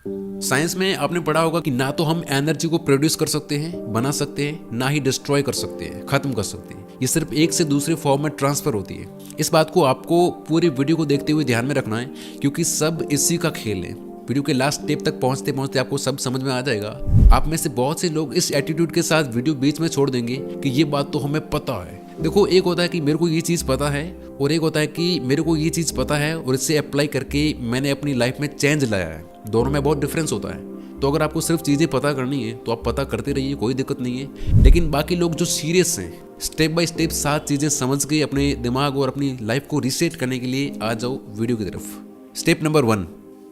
Science में आपने पढ़ा होगा कि ना तो हम एनर्जी को प्रोड्यूस कर सकते हैं, बना सकते हैं, ना ही डिस्ट्रॉय कर सकते हैं, खत्म कर सकते हैं। ये सिर्फ एक से दूसरे फॉर्म में ट्रांसफर होती है। इस बात को आपको पूरी वीडियो को देखते हुए ध्यान में रखना है, क्योंकि सब इसी का खेल है। वीडियो के लास्ट स्टेप तक पहुंचते पहुंचते आपको सब समझ में आ जाएगा। आप में से बहुत से लोग इस एटीट्यूड के साथ वीडियो बीच में छोड़ देंगे कि ये बात तो हमें पता है। देखो, एक होता है कि मेरे को ये चीज़ पता है, और एक होता है कि मेरे को ये चीज़ पता है और इससे अप्लाई करके मैंने अपनी लाइफ में चेंज लाया है। दोनों में बहुत डिफरेंस होता है। तो अगर आपको सिर्फ चीज़ें पता करनी है तो आप पता करते रहिए, कोई दिक्कत नहीं है। लेकिन बाकी लोग जो सीरियस हैं, स्टेप बाय स्टेप 7 चीज़ें समझ के अपने दिमाग और अपनी लाइफ को रीसेट करने के लिए आ जाओ वीडियो की तरफ। स्टेप नंबर 1,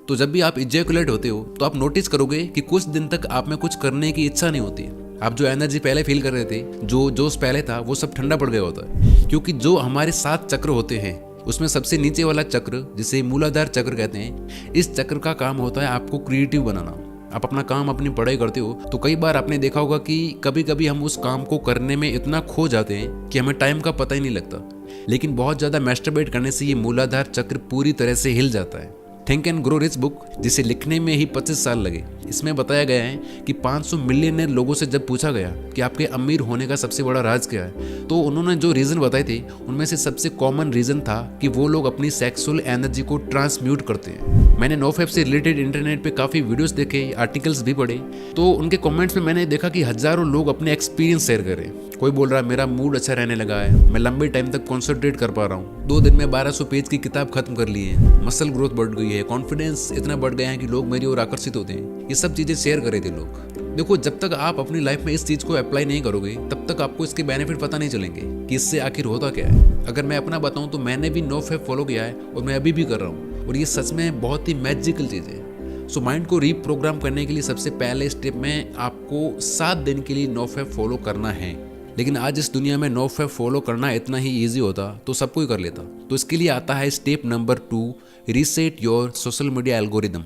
तो जब भी आप इजैकुलेट होते हो तो आप नोटिस करोगे कि कुछ दिन तक आप में कुछ करने की इच्छा नहीं होती। आप जो एनर्जी पहले फील कर रहे थे, जो जोश पहले था, वो सब ठंडा पड़ गया होता है। क्योंकि जो हमारे 7 चक्र होते हैं उसमें सबसे नीचे वाला चक्र, जिसे मूलाधार चक्र कहते हैं, इस चक्र का काम होता है आपको क्रिएटिव बनाना। आप अपना काम, अपनी पढ़ाई करते हो तो कई बार आपने देखा होगा कि कभी कभी हम उस काम को करने में इतना खो जाते हैं कि हमें टाइम का पता ही नहीं लगता। लेकिन बहुत ज़्यादा मैस्टरबेट करने से ये मूलाधार चक्र पूरी तरह से हिल जाता है। Think and grow rich book, जिसे लिखने में ही 25 साल लगे, इसमें बताया गया है कि 500 मिलियनर लोगों से जब पूछा गया कि आपके अमीर होने का सबसे बड़ा राज क्या है, तो उन्होंने जो रीज़न बताए थे उनमें से सबसे कॉमन रीज़न था कि वो लोग अपनी सेक्सुअल एनर्जी को ट्रांसम्यूट करते हैं। मैंने नोफैप से रिलेटेड इंटरनेट पे काफ़ी वीडियोस देखे, आर्टिकल्स भी पढ़े, तो उनके कमेंट्स में मैंने देखा कि हज़ारों लोग अपने एक्सपीरियंस शेयर करें। कोई बोल रहा है मेरा मूड अच्छा रहने लगा है, मैं लंबे टाइम तक कॉन्सेंट्रेट कर पा रहा हूँ, 2 दिन में 1200 पेज की किताब खत्म कर ली है, मसल ग्रोथ बढ़ गई है, कॉन्फिडेंस इतना बढ़ गया है कि लोग मेरी ओर आकर्षित होते हैं। ये सब चीज़ें शेयर कर रहे थे लोग। देखो, जब तक आप अपनी लाइफ में इस चीज़ को अप्लाई नहीं करोगे तब तक आपको इसके बेनिफिट पता नहीं चलेंगे कि इससे आखिर होता क्या है। अगर मैं अपना बताऊं तो मैंने भी नोफैप फॉलो किया है और मैं अभी भी कर रहा हूं, और ये सच में बहुत ही मैजिकल चीज़ है। सो माइंड को रीप्रोग्राम करने के लिए सबसे पहले स्टेप में आपको 7 दिन के लिए नोफैप फॉलो करना है। लेकिन आज इस दुनिया में नोफैप फॉलो करना इतना ही ईजी होता तो सब कोई कर लेता। तो इसके लिए आता है step number 2, reset your social media algorithm.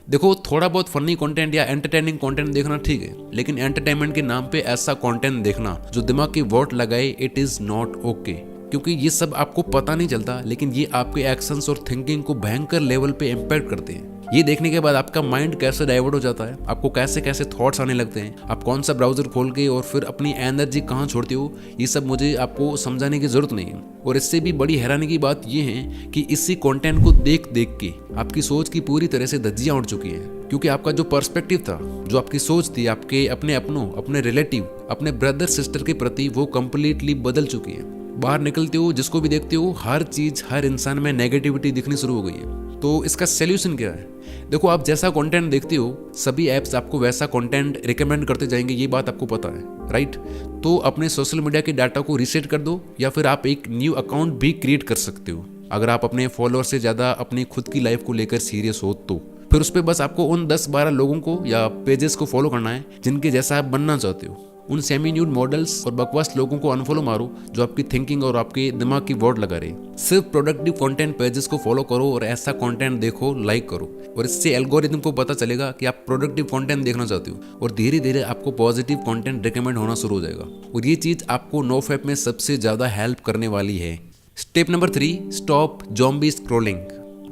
देखो, थोड़ा बहुत फनी कंटेंट या एंटरटेनिंग कंटेंट देखना ठीक है, लेकिन एंटरटेनमेंट के नाम पे ऐसा कंटेंट देखना जो दिमाग की वोट लगाए, इट इज़ नॉट ओके। क्योंकि ये सब आपको पता नहीं चलता, लेकिन ये आपके एक्शंस और थिंकिंग को भयंकर लेवल पे इम्पैक्ट करते हैं। ये देखने के बाद आपका माइंड कैसे डाइवर्ट हो जाता है, आपको कैसे कैसे थॉट्स आने लगते हैं, आप कौन सा ब्राउजर खोल के और फिर अपनी एनर्जी कहाँ छोड़ते हो, ये सब मुझे आपको समझाने की जरूरत नहीं है। और इससे भी बड़ी हैरानी की बात ये है कि इसी कंटेंट को देख देख के आपकी सोच की पूरी तरह से धज्जियां उड़ चुकी हैं। क्योंकि आपका जो पर्सपेक्टिव था, जो आपकी सोच थी आपके अपने अपनों, अपने रिलेटिव, अपने ब्रदर सिस्टर के प्रति, वो कंप्लीटली बदल चुकी है। बाहर निकलते हो, जिसको भी देखते हो, हर चीज़, हर इंसान में नेगेटिविटी दिखनी शुरू हो गई है। तो इसका सॉल्यूशन क्या है? देखो, आप जैसा कंटेंट देखते हो सभी ऐप्स आपको वैसा कंटेंट रिकमेंड करते जाएंगे, ये बात आपको पता है, राइट? तो अपने सोशल मीडिया के डाटा को रीसेट कर दो, या फिर आप एक न्यू अकाउंट भी क्रिएट कर सकते हो। अगर आप अपने फॉलोअर से ज़्यादा अपनी खुद की लाइफ को लेकर सीरियस हो तो फिर उस पर बस आपको उन 10-12 लोगों को या पेजेस को फॉलो करना है जिनके जैसा आप बनना चाहते हो। उन सेमी न्यूड मॉडल्स और बकवास लोगों को अनफॉलो मारो जो आपकी थिंकिंग और आपके दिमाग की वोट लगा रहे। सिर्फ प्रोडक्टिव कंटेंट पेजेस को फॉलो करो और ऐसा कंटेंट देखो, लाइक करो, और इससे एल्गोरिदम को पता चलेगा कि आप प्रोडक्टिव कंटेंट देखना चाहते हो, और धीरे धीरे आपको पॉजिटिव कंटेंट रिकमेंड होना शुरू हो जाएगा। और ये चीज़ आपको नोफैप में सबसे ज़्यादा हेल्प करने वाली है। Step number 3, stop zombie scrolling.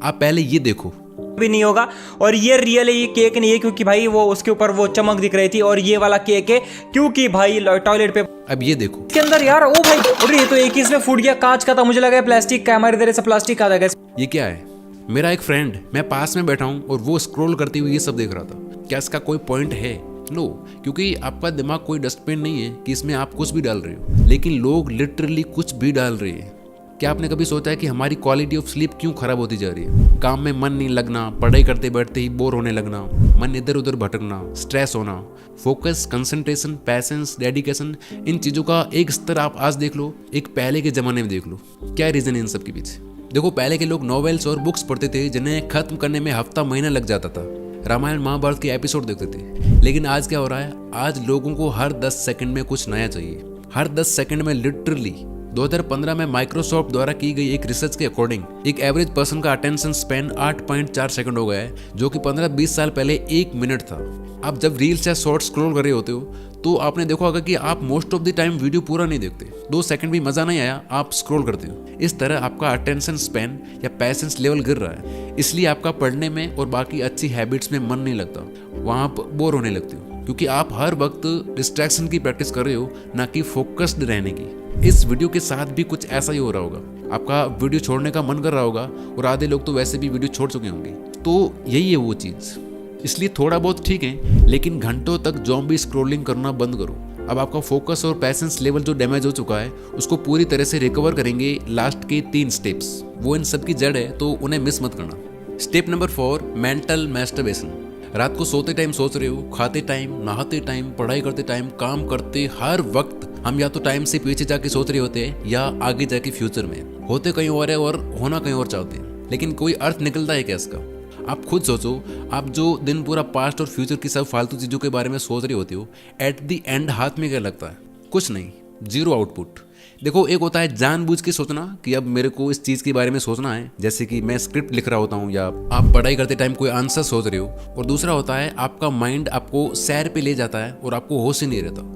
आप पहले ये देखो, भी नहीं होगा। और ये रियल है, ये केक नहीं है, क्योंकि भाई वो उसके ऊपर वो चमक दिख रही थी, और ये वाला केक है क्योंकि भाई टॉयलेट पे। अब ये देखो इसके अंदर यार, ओ भाई, अरे ये तो एक ही इसमें फूट गया, कांच का था, मुझे लगा प्लास्टिक का। हमारे इधर से प्लास्टिक का था। ये क्या है? मेरा एक फ्रेंड, मैं पास में बैठा हूँ और वो स्क्रॉल करते हुए ये सब देख रहा था। क्या इसका कोई पॉइंट है? नो, क्योंकि आपका दिमाग कोई डस्टबिन नहीं है कि इसमें आप कुछ भी डाल रहे हो, लेकिन लोग लिटरली कुछ भी डाल रहे हैं। क्या आपने कभी सोचा है कि हमारी क्वालिटी ऑफ स्लीप क्यों खराब होती जा रही है? काम में मन नहीं लगना, पढ़ाई करते बैठते ही बोर होने लगना, मन इधर उधर भटकना, स्ट्रेस होना, फोकस, कंसंट्रेशन, पैशंस, डेडिकेशन, इन चीज़ों का एक स्तर आप आज देख लो, एक पहले के ज़माने में देख लो। क्या रीज़न है इन सब के पीछे? देखो, पहले के लोग नॉवेल्स और बुक्स पढ़ते थे जिन्हें खत्म करने में हफ्ता महीना लग जाता था, रामायण महाभारत के एपिसोड देखते थे। लेकिन आज क्या हो रहा है? आज लोगों को हर 10 सेकंड में कुछ नया चाहिए। हर 10 सेकंड में लिटरली 2015 में माइक्रोसॉफ्ट द्वारा की गई एक रिसर्च के अकॉर्डिंग एक एवरेज पर्सन का अटेंशन स्पैन 8.4 सेकंड हो गया है, जो कि 15-20 साल पहले 1 मिनट था। आप जब रील्स या शॉर्ट्स स्क्रॉल कर रहे होते हो तो आपने देखा होगा कि आप most of the time video पूरा नहीं देखते, 2 सेकंड भी मजा नहीं आया आप स्क्रॉल करते हो। इस तरह आपका अटेंशन स्पैन या पैशंस लेवल गिर रहा है, इसलिए आपका पढ़ने में और बाकी अच्छी हैबिट्स में मन नहीं लगता, वहाँ आप बोर होने लगते हो, क्योंकि आप हर वक्त डिस्ट्रैक्शन की प्रैक्टिस कर रहे हो, ना कि फोकस्ड रहने की। इस वीडियो के साथ भी कुछ ऐसा ही हो रहा होगा, आपका वीडियो छोड़ने का मन कर रहा होगा और आधे लोग तो वैसे भी वीडियो छोड़ चुके होंगे। तो यही है वो चीज़, इसलिए थोड़ा बहुत ठीक है, लेकिन घंटों तक ज़ॉम्बी स्क्रॉलिंग करना बंद करो। अब आपका फोकस और पैशंस लेवल जो डैमेज हो चुका है उसको पूरी तरह से रिकवर करेंगे लास्ट के 3 स्टेप्स, वो इन सब की जड़ है, तो उन्हें मिस मत करना। Step number 4, mental masturbation. रात को सोते टाइम सोच रहे हो, खाते टाइम, नहाते टाइम, पढ़ाई करते टाइम, काम करते हर वक्त हम या तो टाइम से पीछे जाके सोच रहे होते हैं या आगे जाके फ्यूचर में होते कहीं और है और होना कहीं और चाहते हैं, लेकिन कोई अर्थ निकलता है क्या इसका? आप खुद सोचो, आप जो दिन पूरा पास्ट और फ्यूचर की सब फालतू चीज़ों के बारे में सोच रहे होते हो, एट द एंड हाथ में क्या लगता है? कुछ नहीं, 0 आउटपुट। देखो, एक होता है जानबूझ के सोचना कि अब मेरे को इस चीज़ के बारे में सोचना है, जैसे कि मैं स्क्रिप्ट लिख रहा होता हूँ या आप पढ़ाई करते टाइम कोई आंसर सोच रहे हो, और दूसरा होता है आपका माइंड आपको सैर पे ले जाता है और आपको होश ही नहीं रहता।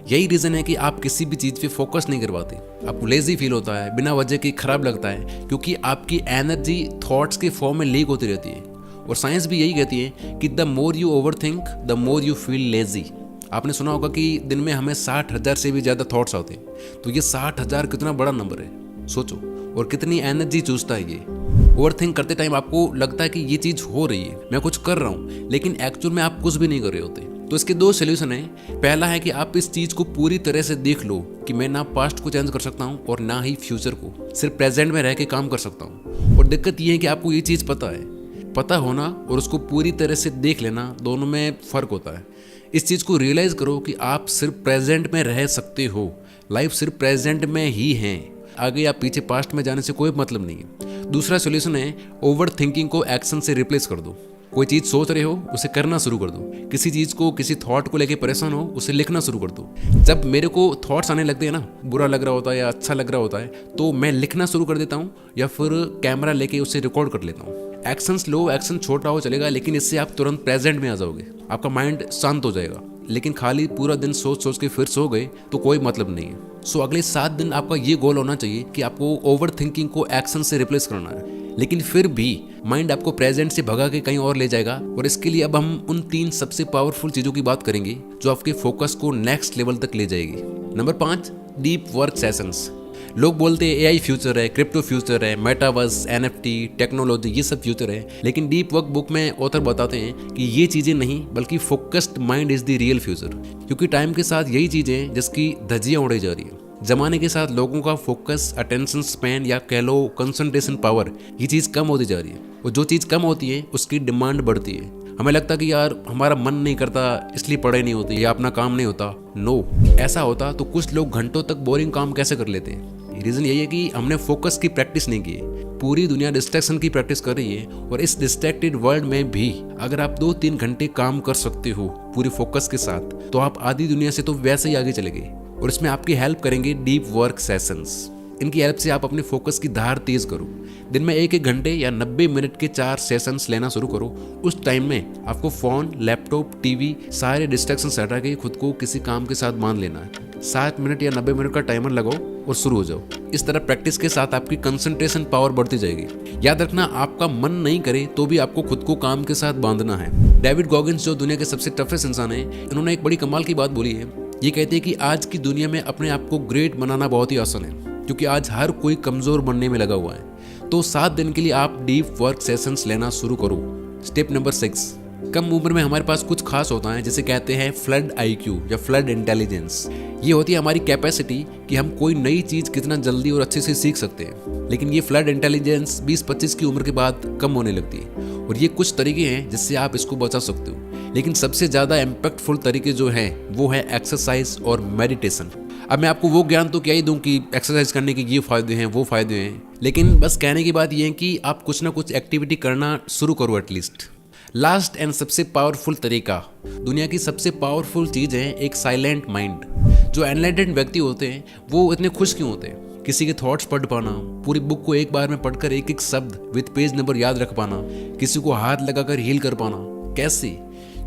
यही रीज़न है कि आप किसी भी चीज़ पे फोकस नहीं कर पाते, आपको लेजी फील होता है, बिना वजह के खराब लगता है, क्योंकि आपकी एनर्जी थॉट्स के फॉर्म में लीक होती रहती है। और साइंस भी यही कहती है कि the more you over think the more you feel lazy. आपने सुना होगा कि दिन में हमें 60,000 से भी ज़्यादा थॉट्स आते हैं, तो ये 60,000 कितना बड़ा नंबर है, सोचो, और कितनी एनर्जी चूसता है ये। ओवर थिंक करते टाइम आपको लगता है कि ये चीज़ हो रही है, मैं कुछ कर रहा हूँ, लेकिन एक्चुअल में आप कुछ भी नहीं कर रहे होते। तो इसके 2 सोल्यूशन हैं। पहला है कि आप इस चीज़ को पूरी तरह से देख लो कि मैं ना पास्ट को चेंज कर सकता हूँ और ना ही फ्यूचर को, सिर्फ प्रेजेंट में रह के काम कर सकता हूँ। और दिक्कत ये है कि आपको ये चीज़ पता होना और उसको पूरी तरह से देख लेना, दोनों में फ़र्क होता है। इस चीज़ को रियलाइज़ करो कि आप सिर्फ प्रेजेंट में रह सकते हो, लाइफ सिर्फ प्रेजेंट में ही है, आगे या पीछे पास्ट में जाने से कोई मतलब नहीं है। दूसरा सॉल्यूशन है ओवर थिंकिंग को एक्शन से रिप्लेस कर दो। कोई चीज़ सोच रहे हो उसे करना शुरू कर दो, किसी चीज़ को, किसी थॉट को लेके परेशान हो उसे लिखना शुरू कर दो। जब मेरे को थॉट्स आने लगते हैं ना, बुरा लग रहा होता है या अच्छा लग रहा होता है, तो मैं लिखना शुरू कर देता हूँ या फिर कैमरा लेके उसे रिकॉर्ड कर लेता हूँ। एक्शन स्लो, एक्शन छोटा हो चलेगा, लेकिन इससे आप तुरंत प्रेजेंट में आ जाओगे, आपका माइंड शांत हो जाएगा। लेकिन खाली पूरा दिन सोच सोच के फिर सो गए तो कोई मतलब नहीं है। सो अगले 7 दिन आपका ये गोल होना चाहिए कि आपको ओवर थिंकिंग को एक्शन से रिप्लेस करना है, लेकिन फिर भी माइंड आपको प्रेजेंट से भगा के कहीं और ले जाएगा। और इसके लिए अब हम उन 3 सबसे पावरफुल चीज़ों की बात करेंगे जो आपके फोकस को नेक्स्ट लेवल तक ले जाएगी। Number 5, deep work sessions. लोग बोलते हैं एआई फ्यूचर है, क्रिप्टो फ्यूचर है, मेटावर्स, एनएफटी, टेक्नोलॉजी, ये सब फ्यूचर है, लेकिन डीप वर्क बुक में ऑथर बताते हैं कि ये चीज़ें नहीं, बल्कि focused mind is the real future. क्योंकि टाइम के साथ यही चीज़ें जिसकी धज्जियाँ उड़ाई जा रही है। जमाने के साथ लोगों का फोकस, अटेंशन स्पैन या कह लो कंसंट्रेशन पावर, ये चीज़ कम होती जा रही है, और जो चीज़ कम होती है उसकी डिमांड बढ़ती है। हमें लगता कि यार हमारा मन नहीं करता इसलिए पढ़ाई नहीं होती या अपना काम नहीं होता। नो, ऐसा होता तो कुछ लोग घंटों तक बोरिंग काम कैसे कर लेते हैं? रीज़न यही है कि हमने फोकस की प्रैक्टिस नहीं की है। पूरी दुनिया डिस्ट्रैक्शन की प्रैक्टिस कर रही है, और इस डिस्ट्रैक्टेड वर्ल्ड में भी अगर आप 2-3 घंटे काम कर सकते हो पूरी फोकस के साथ, तो आप आधी दुनिया से तो वैसे ही आगे चले गए। और इसमें आपकी हेल्प करेंगे डीप वर्क सेशंस। इनकी हेल्प से आप अपने फोकस की धार तेज करो। दिन में 1-1 घंटे या 90 मिनट के 4 सेशंस लेना शुरू करो। उस टाइम में आपको फ़ोन, लैपटॉप, टीवी, सारे डिस्ट्रैक्शन हटा के खुद को किसी काम के साथ बांध लेना है। 60 मिनट या 90 मिनट का टाइमर लगाओ और शुरू हो जाओ। इस तरह प्रैक्टिस के साथ आपकी कंसंट्रेशन पावर बढ़ती जाएगी। याद रखना, आपका मन नहीं करे तो भी आपको खुद को काम के साथ बांधना है। डेविड गॉगिंस, जो दुनिया के सबसे टफेस्ट इंसान है, इन्होंने एक बड़ी कमाल की बात बोली है। ये कहते हैं कि आज की दुनिया में अपने आप को ग्रेट बनाना बहुत ही आसान है, क्योंकि आज हर कोई कमज़ोर बनने में लगा हुआ है। तो 7 दिन के लिए आप डीप वर्क सेशंस लेना शुरू करो। स्टेप नंबर 6, कम उम्र में हमारे पास कुछ खास होता है जिसे कहते हैं फ्लड आईक्यू या फ्लड इंटेलिजेंस। ये होती है हमारी कैपेसिटी कि हम कोई नई चीज़ कितना जल्दी और अच्छे से सीख सकते हैं। लेकिन ये फ्लड इंटेलिजेंस 20-25 की उम्र के बाद कम होने लगती है, और ये कुछ तरीके हैं जिससे आप इसको बचा सकते हो। लेकिन सबसे ज़्यादा इम्पैक्टफुल तरीके जो हैं वो है एक्सरसाइज और मेडिटेशन। अब मैं आपको वो ज्ञान तो क्या ही दूं कि एक्सरसाइज करने के ये फ़ायदे हैं, वो फ़ायदे हैं, लेकिन बस कहने की बात ये है कि आप कुछ ना कुछ एक्टिविटी करना शुरू करो एटलीस्ट। लास्ट एंड सबसे पावरफुल तरीका, दुनिया की सबसे पावरफुल चीज़ है एक साइलेंट माइंड। जो एनलाइटेंड व्यक्ति होते हैं वो इतने खुश क्यों होते हैं? किसी के थॉट्स पढ़ पाना, पूरी बुक को एक बार में पढ़कर एक एक शब्द विद पेज नंबर याद रख पाना, किसी को हाथ लगाकर हील कर पाना। कैसे?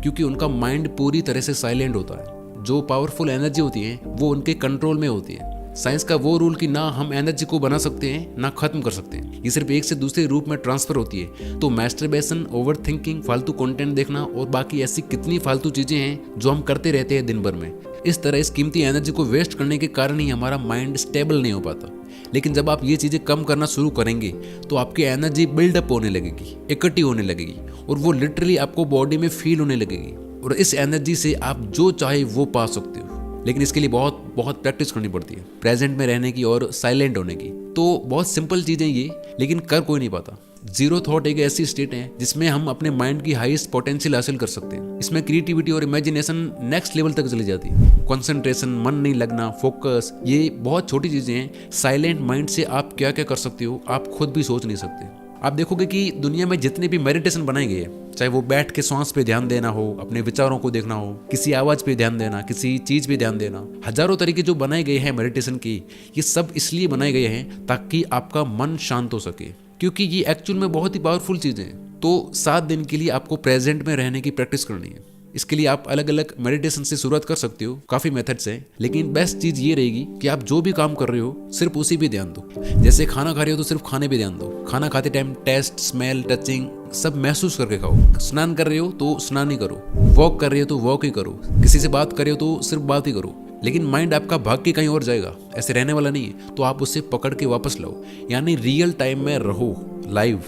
क्योंकि उनका माइंड पूरी तरह से साइलेंट होता है। जो पावरफुल एनर्जी होती है वो उनके कंट्रोल में होती है। साइंस का वो रूल कि ना हम एनर्जी को बना सकते हैं ना खत्म कर सकते हैं, ये सिर्फ एक से दूसरे रूप में ट्रांसफर होती है। तो मैस्टरबेशन, ओवर थिंकिंग, फालतू कंटेंट देखना और बाकी ऐसी कितनी फालतू चीजें हैं जो हम करते रहते हैं दिन भर में, इस तरह इस कीमती एनर्जी को वेस्ट करने के कारण ही हमारा माइंड स्टेबल नहीं हो पाता। लेकिन जब आप ये चीजें कम करना शुरू करेंगे तो आपकी एनर्जी बिल्डअप होने लगेगी, इकट्ठी होने लगेगी और वो लिटरली आपको बॉडी में फील होने लगेगी और इस एनर्जी से आप जो चाहे वो पा सकते हो। लेकिन इसके लिए बहुत प्रैक्टिस करनी पड़ती है, प्रेजेंट में रहने की और साइलेंट होने की। तो बहुत सिंपल चीज़ें ये, लेकिन कर कोई नहीं पाता। जीरो थॉट एक ऐसी स्टेट है जिसमें हम अपने माइंड की हाईएस्ट पोटेंशियल हासिल कर सकते हैं। इसमें क्रिएटिविटी और इमेजिनेशन नेक्स्ट लेवल तक चली जाती है। कंसंट्रेशन, मन नहीं लगना, फोकस, ये बहुत छोटी चीज़ें हैं। साइलेंट माइंड से आप क्या क्या कर सकते हो आप खुद भी सोच नहीं सकते। आप देखोगे कि दुनिया में जितने भी मेडिटेशन बनाए गए हैं, चाहे वो बैठ के सांस पे ध्यान देना हो, अपने विचारों को देखना हो, किसी आवाज पे ध्यान देना, किसी चीज पे ध्यान देना, हजारों तरीके जो बनाए गए हैं मेडिटेशन की, ये सब इसलिए बनाए गए हैं ताकि आपका मन शांत हो सके, क्योंकि ये एक्चुअल में बहुत ही पावरफुल चीजें हैं। तो 7 दिन के लिए आपको प्रेजेंट में रहने की प्रैक्टिस करनी है। इसके लिए आप अलग अलग मेडिटेशन से शुरुआत कर सकते हो, काफी मेथड्स हैं, लेकिन बेस्ट चीज ये रहेगी कि आप जो भी काम कर रहे हो सिर्फ उसी पे ध्यान दो। जैसे खाना खा रहे हो तो सिर्फ खाने पे ध्यान दो। खाना खाते टाइम टेस्ट, स्मेल, टचिंग सब महसूस करके खाओ। स्नान कर रहे हो तो स्नान ही करो, वॉक कर रहे हो तो वॉक ही करो, किसी से बात कर रहे हो तो सिर्फ बात ही करो। लेकिन माइंड आपका भाग के कहीं और जाएगा, ऐसे रहने वाला नहीं है, तो आप उससे पकड़ के वापस लाओ, यानी रियल टाइम में रहो, लाइव।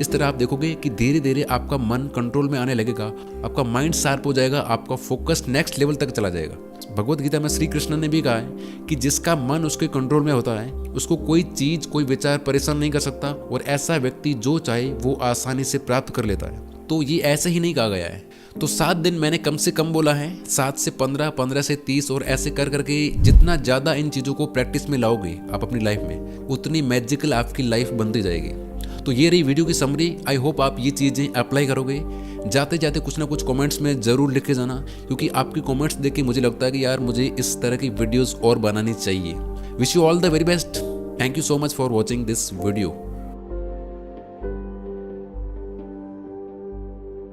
इस तरह आप देखोगे कि धीरे धीरे आपका मन कंट्रोल में आने लगेगा, आपका माइंड शार्प हो जाएगा, आपका फोकस नेक्स्ट लेवल तक चला जाएगा। भगवत गीता में श्री कृष्ण ने भी कहा है कि जिसका मन उसके कंट्रोल में होता है उसको कोई चीज, कोई विचार परेशान नहीं कर सकता, और ऐसा व्यक्ति जो चाहे वो आसानी से प्राप्त कर लेता है। तो ये ऐसे ही नहीं कहा गया है। तो 7 दिन मैंने कम से कम बोला है, 7 से 15, 15 से 30, और ऐसे कर करके जितना ज़्यादा इन चीज़ों को प्रैक्टिस में लाओगे आप अपनी लाइफ में, उतनी मैजिकल आपकी लाइफ बनती जाएगी। तो ये रही वीडियो की समरी। आई होप आप ये चीज़ें अप्लाई करोगे। जाते जाते कुछ ना कुछ कमेंट्स में ज़रूर लिख के जाना, क्योंकि आपकी कमेंट्स देख के मुझे लगता है कि यार मुझे इस तरह की वीडियोज़ और बनानी चाहिए। Wish you all the very best. Thank you so much for watching this video.